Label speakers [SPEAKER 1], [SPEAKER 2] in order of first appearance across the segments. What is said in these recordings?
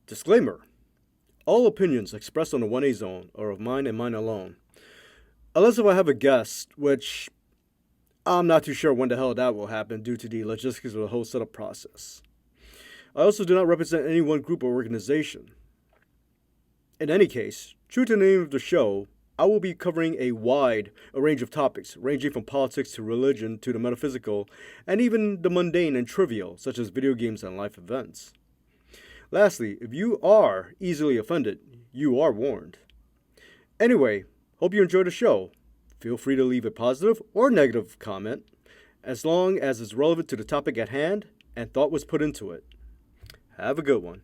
[SPEAKER 1] Disclaimer. All opinions expressed on the 1A Zone are of mine and mine alone. Unless if I have a guest, which I'm not too sure when the hell that will happen due to the logistics of the whole setup process. I also do not represent any one group or organization. In any case, true to the name of the show, I will be covering a wide range of topics, ranging from politics to religion to the metaphysical, and even the mundane and trivial, such as video games and life events. Lastly, if you are easily offended, you are warned. Anyway, hope you enjoy the show. Feel free to leave a positive or negative comment, as long as it's relevant to the topic at hand and thought was put into it. Have a good one.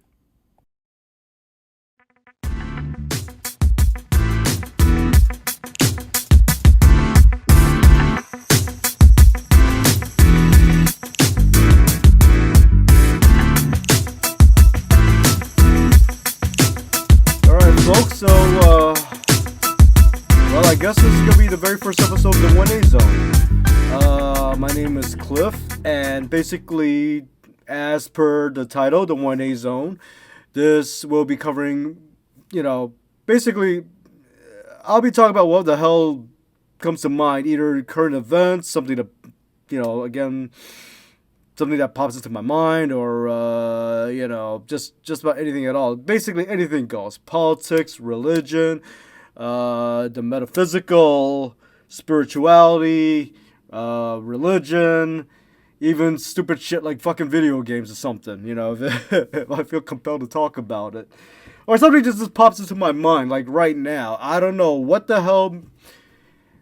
[SPEAKER 1] Alright, folks, well, I guess this is going to be the very first episode of the 1A Zone. My name is Cliff, and basically, as per the title, the 1A Zone, this will be covering, basically, I'll be talking about what the hell comes to mind, either current events, something that, again, something that pops into my mind, or, just about anything at all. Basically, anything goes. Politics, religion, the metaphysical, spirituality, religion, even stupid shit like fucking video games or something, if I feel compelled to talk about it. Or something just pops into my mind, like right now. I don't know what the hell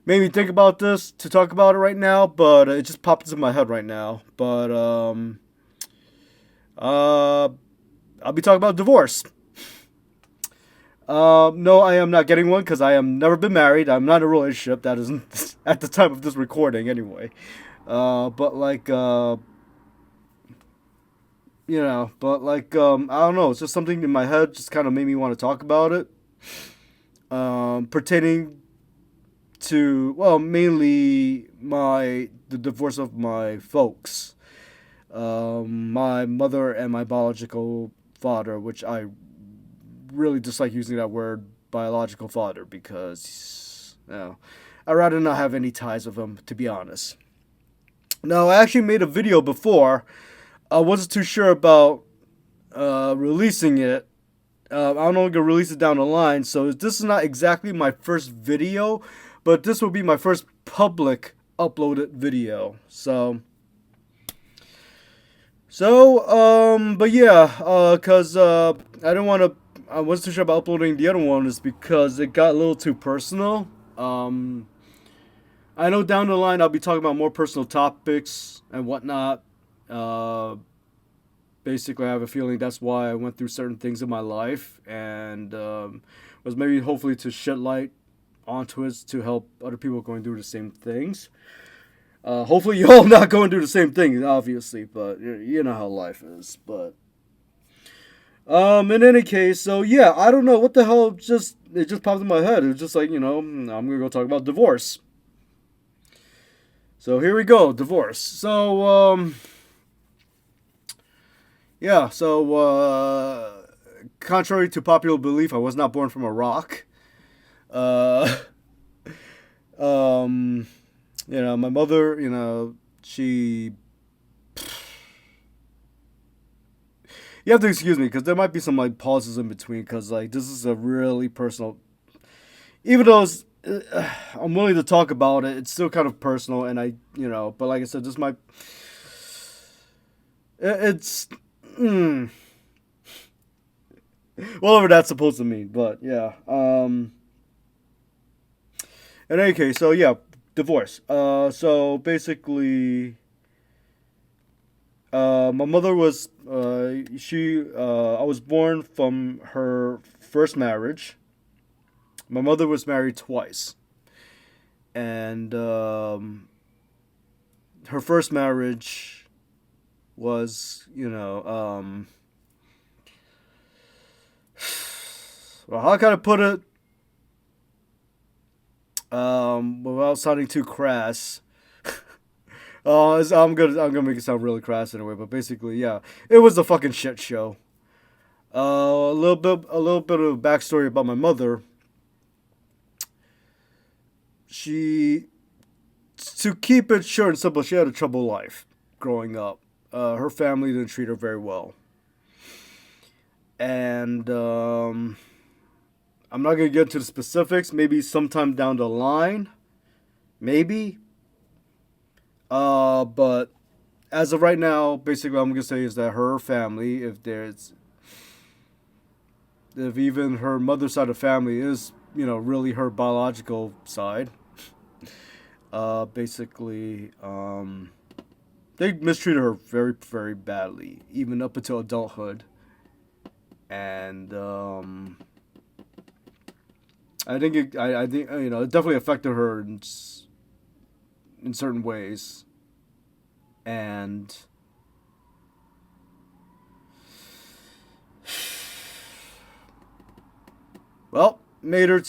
[SPEAKER 1] made me think about this to talk about it right now, but it just popped into my head right now. But, I'll be talking about divorce. No, I am not getting one because I have never been married. I'm not in a relationship. That isn't at the time of this recording, anyway. But like, I don't know. It's just something in my head just kind of made me want to talk about it. Pertaining to, well, mainly the divorce of my folks. My mother and my biological father, which I really dislike using that word biological father because, I'd rather not have any ties with him, to be honest. Now, I actually made a video before. I wasn't too sure about releasing it. I don't know if I'm going to release it down the line, so this is not exactly my first video, but this will be my first public uploaded video. But yeah, because I didn't want to, I wasn't too sure about uploading the other one is because it got a little too personal. I know down the line I'll be talking about more personal topics and whatnot. Basically, I have a feeling that's why I went through certain things in my life, and was maybe hopefully to shed light onto it to help other people going through the same things. Hopefully you all not going through the same thing, obviously, but you know how life is. But in any case, so yeah, I don't know what the hell it just popped in my head. It was just like, I'm gonna go talk about divorce. So here we go, divorce. So yeah, so contrary to popular belief, I was not born from a rock. My mother, she. You have to excuse me because there might be some like pauses in between because like this is a really personal. Even though I'm willing to talk about it, it's still kind of personal, and but like I said, this might. It's. Whatever that's supposed to mean, but yeah. In any case, so yeah, divorce. So basically, my mother was I was born from her first marriage. My mother was married twice, and her first marriage was, well, how can I put it? Without sounding too crass. I'm gonna make it sound really crass anyway, but basically, yeah, it was a fucking shit show. A little bit of backstory about my mother. She, to keep it short and simple, she had a troubled life growing up. Her family didn't treat her very well, and I'm not gonna get into the specifics. Maybe sometime down the line, maybe. But as of right now, basically, what I'm gonna say is that her family, if even her mother's side of family is, really her biological side, basically, they mistreated her very, very badly, even up until adulthood, and I think it definitely affected her in certain ways, and well, made her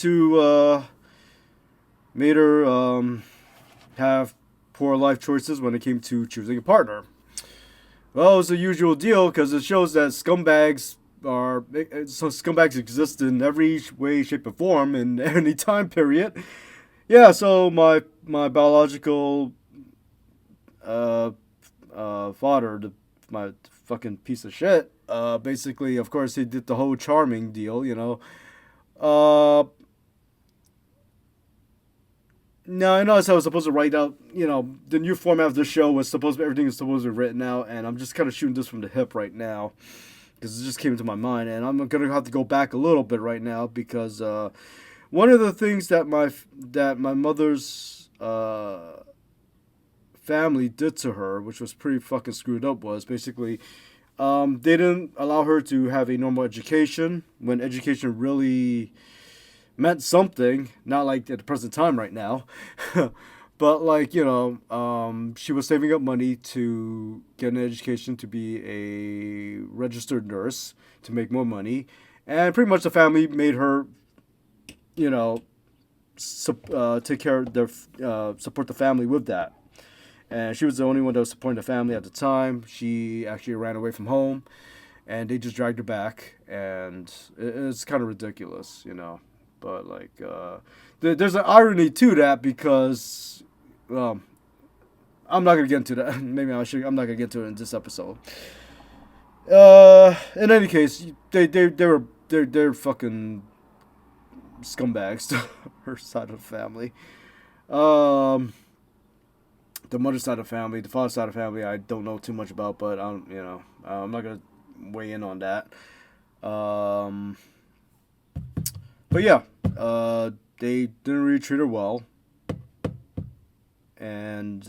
[SPEAKER 1] have poor life choices when it came to choosing a partner. Well, it's the usual deal because it shows that scumbags exist in every way, shape, and form in any time period. Yeah, so my biological uh, father, my fucking piece of shit, basically, of course, he did the whole charming deal, Uh, Now I noticed I was supposed to write out, the new format of the show was everything is supposed to be written out, and I'm just kind of shooting this from the hip right now because it just came into my mind, and I'm gonna have to go back a little bit right now because one of the things that my mother's family did to her, which was pretty fucking screwed up, was basically they didn't allow her to have a normal education when education really meant something, not like at the present time right now. But like, she was saving up money to get an education to be a registered nurse to make more money, and pretty much the family made her, you know, take care of their support the family with that. And she was the only one that was supporting the family at the time. She actually ran away from home, and they just dragged her back, and it's kind of ridiculous. But like, there's an irony to that because, well, I'm not gonna get into that. Maybe I should. I'm not gonna get into it in this episode. In any case, they're fucking scumbags to her side of the family. Um, the mother's side of the family, the father's side of the family, I don't know too much about, but I'm not gonna weigh in on that. Um, but yeah, they didn't really treat her well, and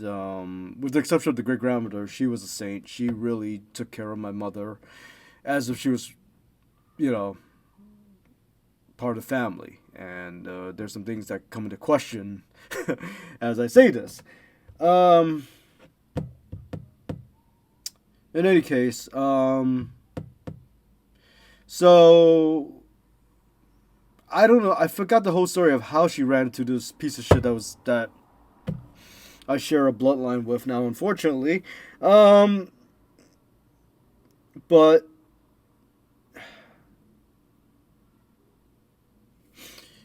[SPEAKER 1] with the exception of the great grandmother, she was a saint. She really took care of my mother as if she was, you know, part of the family. And there's some things that come into question as I say this. Um, in any case, so I don't know. I forgot the whole story of how she ran into this piece of shit that I share a bloodline with now, unfortunately. Um, but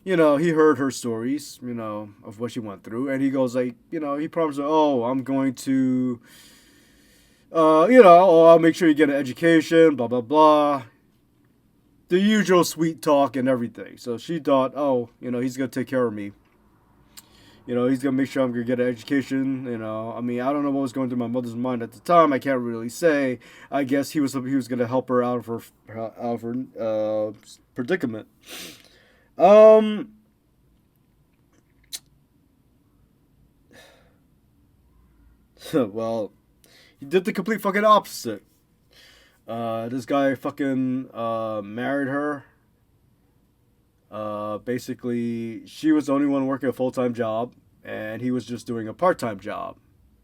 [SPEAKER 1] he heard her stories, of what she went through, and he goes like, he promised her, oh, I'm going to, oh, I'll make sure you get an education, blah blah blah, the usual sweet talk and everything. So she thought, oh, he's gonna take care of me. He's gonna make sure I'm gonna get an education. I mean, I don't know what was going through my mother's mind at the time. I can't really say. I guess he was gonna help her out of her predicament. Um, well, he did the complete fucking opposite. This guy fucking married her. Basically, she was the only one working a full time job, and he was just doing a part time job.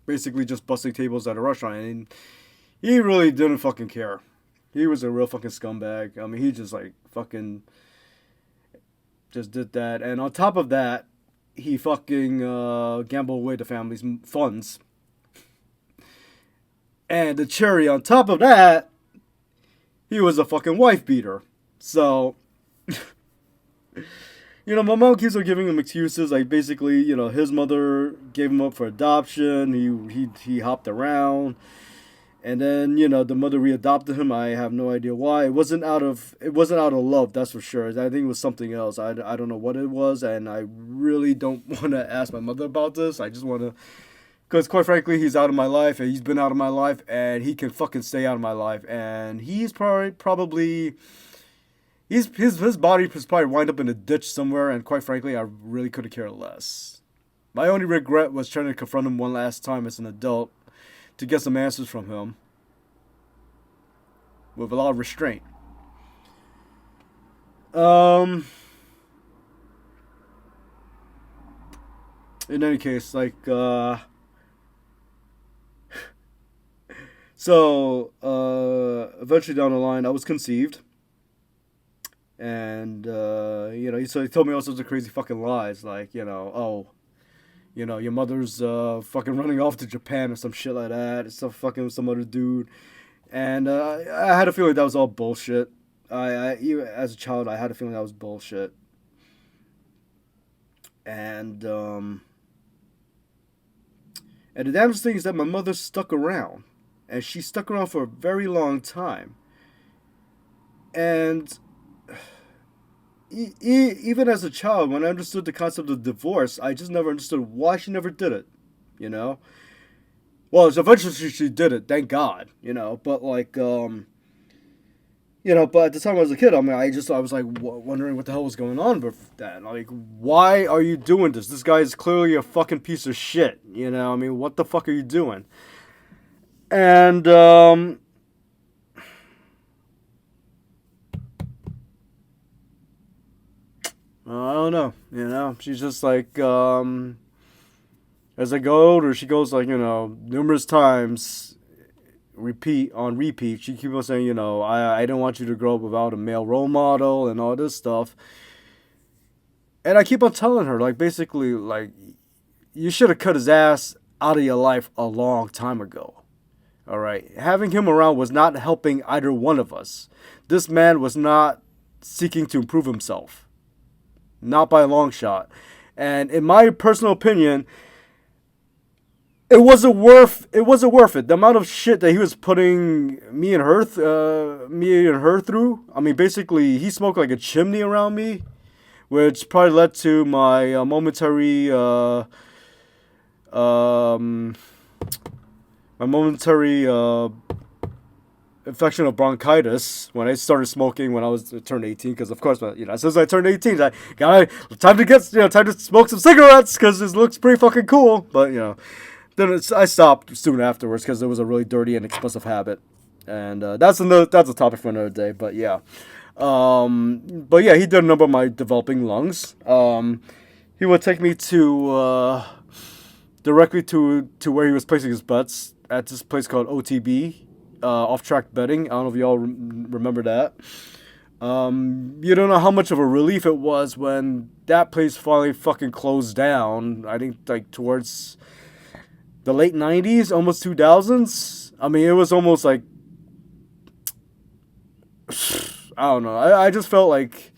[SPEAKER 1] Basically, just busting tables at a restaurant, and he really didn't fucking care. He was a real fucking scumbag. I mean, he just like fucking just did that, and on top of that, he fucking gambled away the family's funds. And the cherry on top of that, he was a fucking wife beater. So, my mom keeps on giving him excuses. Like, basically, his mother gave him up for adoption. He hopped around. And then, the mother readopted him. I have no idea why. It wasn't out of love, that's for sure. I think it was something else. I don't know what it was, and I really don't want to ask my mother about this. I just want to, because quite frankly, he's out of my life, and he's been out of my life, and he can fucking stay out of my life. And he's probably his body has probably wind up in a ditch somewhere, and quite frankly, I really couldn't care less. My only regret was trying to confront him one last time as an adult to get some answers from him with a lot of restraint. In any case, like, so, eventually down the line, I was conceived. And, so he told me all sorts of crazy fucking lies, like, your mother's fucking running off to Japan or some shit like that. It's some other dude. And I had a feeling that was all bullshit. Even as a child, I had a feeling that was bullshit. And the damnest thing is that my mother stuck around. And she stuck around for a very long time. And even as a child, when I understood the concept of divorce, I just never understood why she never did it, Well, eventually she did it, thank God, But like, but at the time I was a kid, I was like wondering what the hell was going on with that. Like, why are you doing this? This guy is clearly a fucking piece of shit, what the fuck are you doing? And, I don't know, she's just like, as I go older, she goes like, numerous times, repeat. She keeps on saying, I don't want you to grow up without a male role model and all this stuff. And I keep on telling her, like, basically, like, you should have cut his ass out of your life a long time ago. All right. Having him around was not helping either one of us. This man was not seeking to improve himself. Not by a long shot. And in my personal opinion, it wasn't worth it. The amount of shit that he was putting me and her through. I mean, basically, he smoked like a chimney around me, which probably led to my momentary infection of bronchitis when I started smoking when I turned 18. Because of course, as soon as I turned 18, I got time to smoke some cigarettes because it looks pretty fucking cool. But then I stopped soon afterwards because it was a really dirty and expensive habit, and that's a topic for another day. But yeah, he did a number of my developing lungs. He would take me to directly to where he was placing his bets at this place called OTB. Off-track betting. I don't know if y'all remember that. You don't know how much of a relief it was when that place finally fucking closed down. I think like towards the late 90s, almost 2000s. I mean, it was almost like, I don't know. I just felt like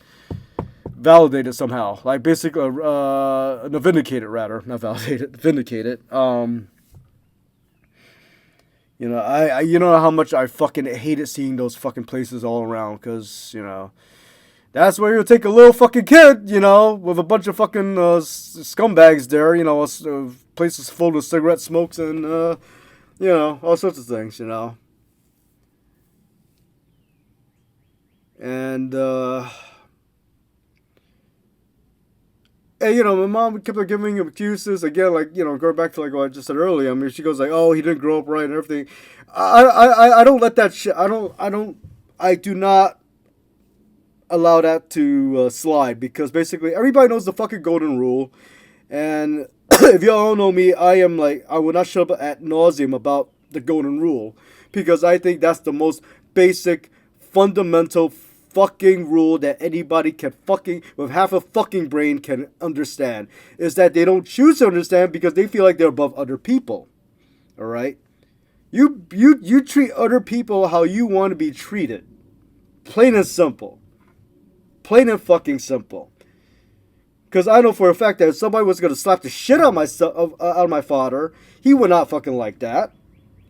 [SPEAKER 1] validated somehow. Like basically, vindicated rather, not validated, vindicated. I you know how much I fucking hated seeing those fucking places all around, because, that's where you take a little fucking kid, with a bunch of fucking scumbags there, places full of cigarette smokes and, all sorts of things, And, and, my mom kept on giving him excuses, again, like, going back to, like, what I just said earlier. I mean, she goes, like, oh, he didn't grow up right and everything. I don't let that shit, I do not allow that to slide, because basically everybody knows the fucking golden rule, and if y'all don't know me, I will not shut up ad nauseum about the golden rule, because I think that's the most basic, fundamental fucking rule that anybody can fucking, with half a fucking brain, can understand, is that they don't choose to understand because they feel like they're above other people. Alright? You treat other people how you want to be treated. Plain and simple. Plain and fucking simple. Because I know for a fact that if somebody was gonna slap the shit out of my father, he would not fucking like that.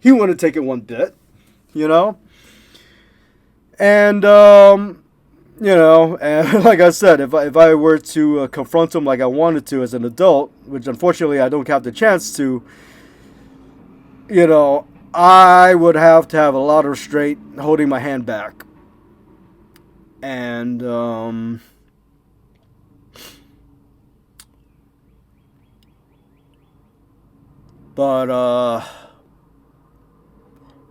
[SPEAKER 1] He wouldn't take it one bit, you know. And and like I said, if I were to confront him like I wanted to as an adult, which unfortunately I don't have the chance to, I would have to have a lot of restraint holding my hand back. And but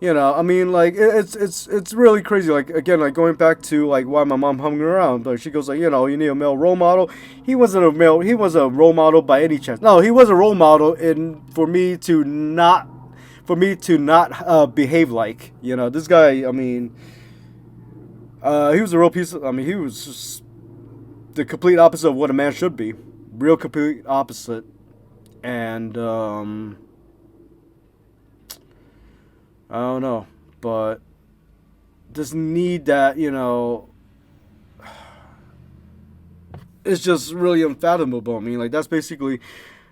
[SPEAKER 1] I mean, like it's really crazy. Like again, like going back to like why my mom hung around. Like she goes like, you need a male role model. He wasn't a male. He was a role model by any chance. No, he was a role model in for me to not behave like. This guy. I mean, he was a real piece. I mean, he was just the complete opposite of what a man should be. Real complete opposite. And I don't know, but just need that, it's just really unfathomable. I mean, like that's basically,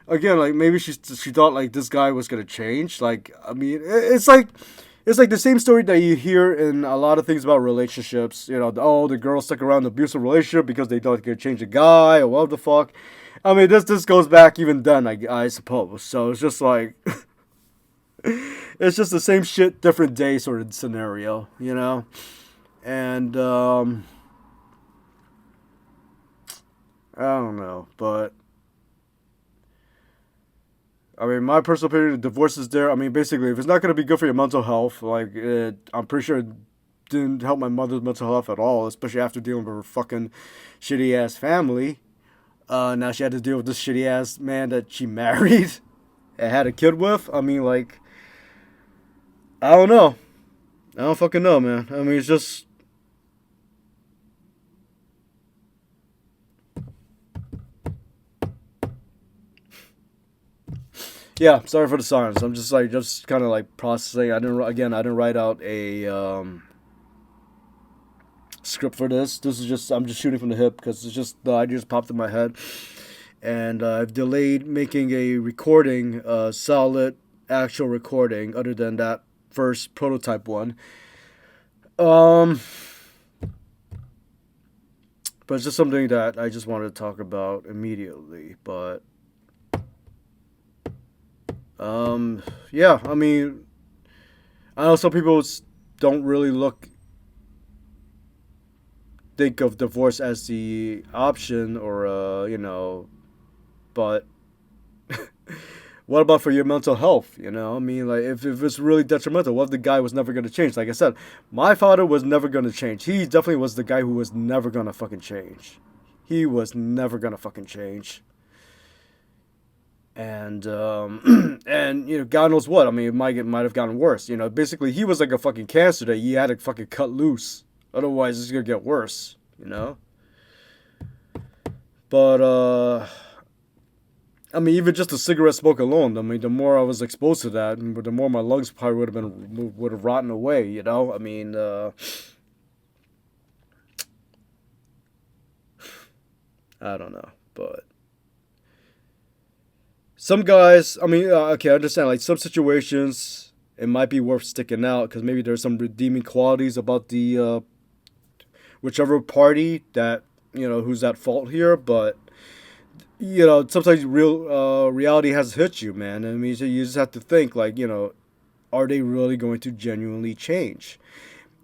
[SPEAKER 1] again, like maybe she thought like this guy was gonna change. Like, I mean, it's like the same story that you hear in a lot of things about relationships. The girl stuck around an abusive relationship because they thought they could change a guy or what the fuck. I mean, this goes back even then, I suppose. So it's just like. It's just the same shit, different day sort of scenario, And, I don't know, but, I mean, my personal opinion, the divorce is there. I mean, basically, if it's not going to be good for your mental health, like, I'm pretty sure it didn't help my mother's mental health at all, especially after dealing with her fucking shitty-ass family. Now she had to deal with this shitty-ass man that she married and had a kid with. I mean, like, I don't know. I don't fucking know, man. I mean, it's just. Yeah, sorry for the silence. I'm just kind of like processing. I didn't write out a script for this. I'm just shooting from the hip because it's just the idea just popped in my head, and I've delayed making a recording, solid actual recording, other than that first prototype one. But it's just something that I just wanted to talk about immediately. But yeah, I mean, I know some people don't really think of divorce as the option, or but what about for your mental health? I mean, like, if it's really detrimental, what if the guy was never going to change? Like I said, my father was never going to change. He definitely was the guy who was never going to fucking change. He was never going to fucking change. And, and, God knows what. I mean, it might have gotten worse. Basically, he was like a fucking cancer that he had to fucking cut loose. Otherwise, it's going to get worse, But, I mean, even just the cigarette smoke alone. I mean, the more I was exposed to that, the more my lungs probably would have rotten away. I mean, I don't know, but some guys. I mean, okay, I understand. Like some situations, it might be worth sticking out because maybe there's some redeeming qualities about the whichever party that who's at fault here, but. Sometimes reality has hit you, man. I mean, so you just have to think, like, are they really going to genuinely change?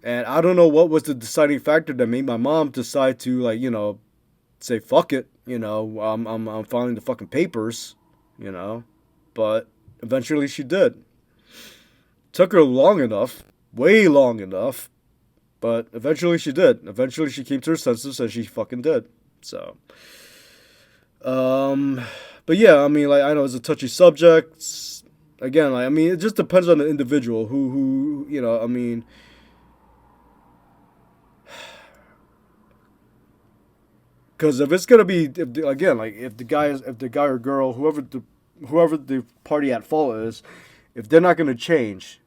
[SPEAKER 1] And I don't know what was the deciding factor that made my mom decide to, like, say fuck it. I'm filing the fucking papers. But eventually she did. Took her long enough, way long enough, but eventually she did. Eventually she came to her senses and she fucking did. So. But yeah, I mean, like, I know it's a touchy subject. Again, like, I mean, it just depends on the individual who, I mean, because if it's gonna be, again, like, if the guy or girl, whoever the party at fault is, if they're not gonna change,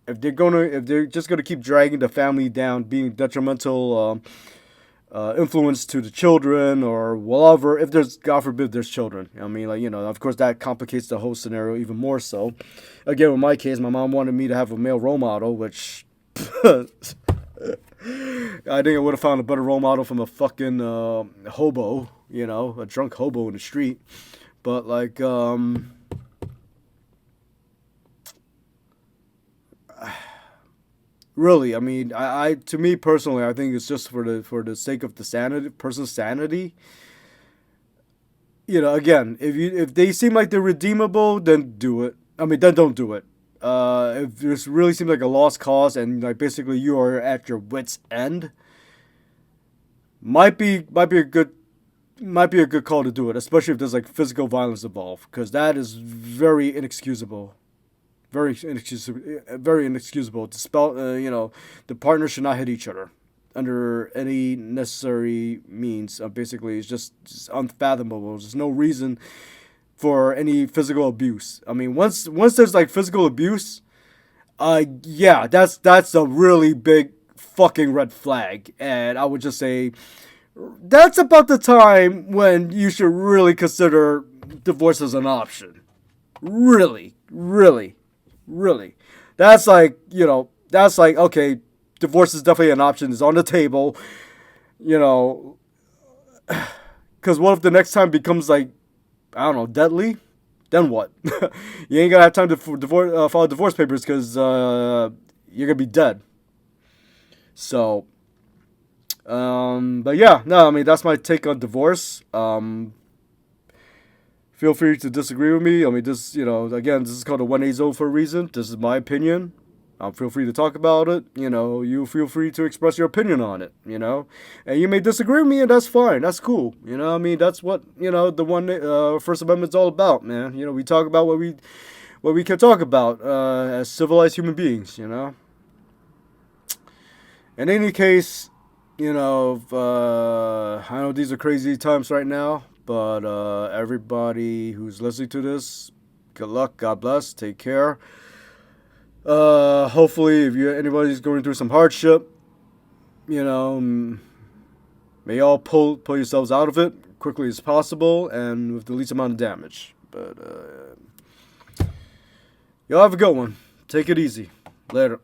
[SPEAKER 1] if they're just gonna keep dragging the family down, being detrimental influence to the children or whatever, if there's, God forbid, there's children. I mean, like, of course that complicates the whole scenario even more so. Again, in my case, my mom wanted me to have a male role model, which I think I would have found a better role model from a fucking hobo, a drunk hobo in the street. But like, really, I mean, I to me personally, I think it's just for the sake of the sanity, person's sanity. Again, if they seem like they're redeemable, then do it. I mean, then don't do it. If this really seems like a lost cause and like basically you are at your wits' end, might be a good call to do it, especially if there's like physical violence involved, because that is very inexcusable. Very inexcusable. To spell, the partners should not hit each other under any necessary means. Basically, it's just unfathomable. There's no reason for any physical abuse. I mean, once there's like physical abuse, yeah, that's a really big fucking red flag, and I would just say that's about the time when you should really consider divorce as an option. Really, really, really. That's like, okay, divorce is definitely an option. It's on the table, you know, because what if the next time becomes like, I don't know, deadly? Then what? You ain't gonna have time to file divorce papers because you're gonna be dead. So, but yeah, no, I mean that's my take on divorce. Feel free to disagree with me. I mean, again, this is called a 1A zone for a reason. This is my opinion. Feel free to talk about it. You feel free to express your opinion on it. And you may disagree with me, and that's fine. That's cool. I mean, that's what the First Amendment's all about, man. We talk about what we can talk about as civilized human beings. In any case, I know these are crazy times right now, but everybody who's listening to this, good luck, God bless, take care. Hopefully, if anybody's going through some hardship, may all pull yourselves out of it quickly as possible and with the least amount of damage. But y'all have a good one. Take it easy. Later.